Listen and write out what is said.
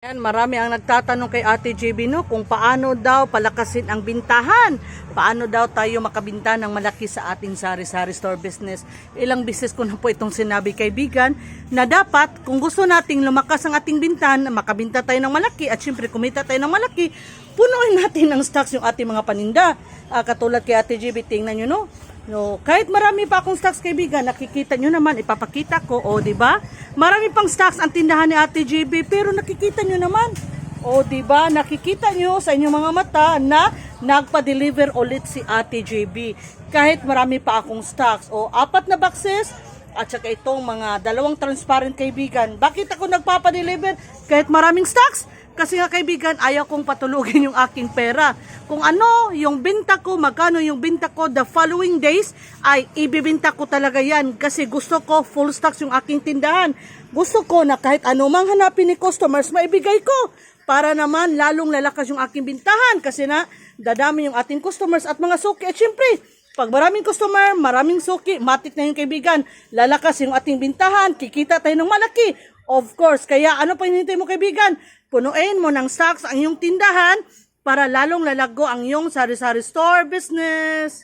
Yan, marami ang nagtatanong kay Ate JB no, kung paano daw palakasin ang bintahan. Paano daw tayo makabinta ng malaki sa ating sari-sari store business. Ilang beses ko na po itong sinabi kaibigan na dapat kung gusto nating lumakas ang ating bintahan, makabinta tayo ng malaki at syempre kumita tayo ng malaki, punuin natin ng stocks yung ating mga paninda. Katulad kay Ate JB, tingnan nyo no. No, kahit marami pa akong stocks kaibigan, nakikita nyo naman, ipapakita ko, di ba? Marami pang stocks ang tindahan ni Ate JB, pero nakikita nyo naman. Di ba? Nakikita nyo sa inyong mga mata na nagpa-deliver ulit si Ate JB. Kahit marami pa akong stocks, 4 na boxes, at saka itong mga 2 transparent kaibigan. Bakit ako nagpapa-deliver kahit maraming stocks? Kasi nga kaibigan, ayaw kong patulugin yung aking pera. Kung ano yung binta ko, magkano yung binta ko the following days, ay ibibinta ko talaga yan. Kasi gusto ko full stocks yung aking tindahan. Gusto ko na kahit ano mang hanapin ni customers, maibigay ko. Para naman lalong lalakas yung aking bintahan. Kasi na dadami yung ating customers at mga suki. At syempre, pag maraming customer, maraming suki, matik na yung kaibigan. Lalakas yung ating bintahan, kikita tayo ng malaki. Of course, kaya ano pa hinihintay mo kaibigan? Punuin mo ng stocks ang iyong tindahan para lalong lalago ang iyong sari-sari store business.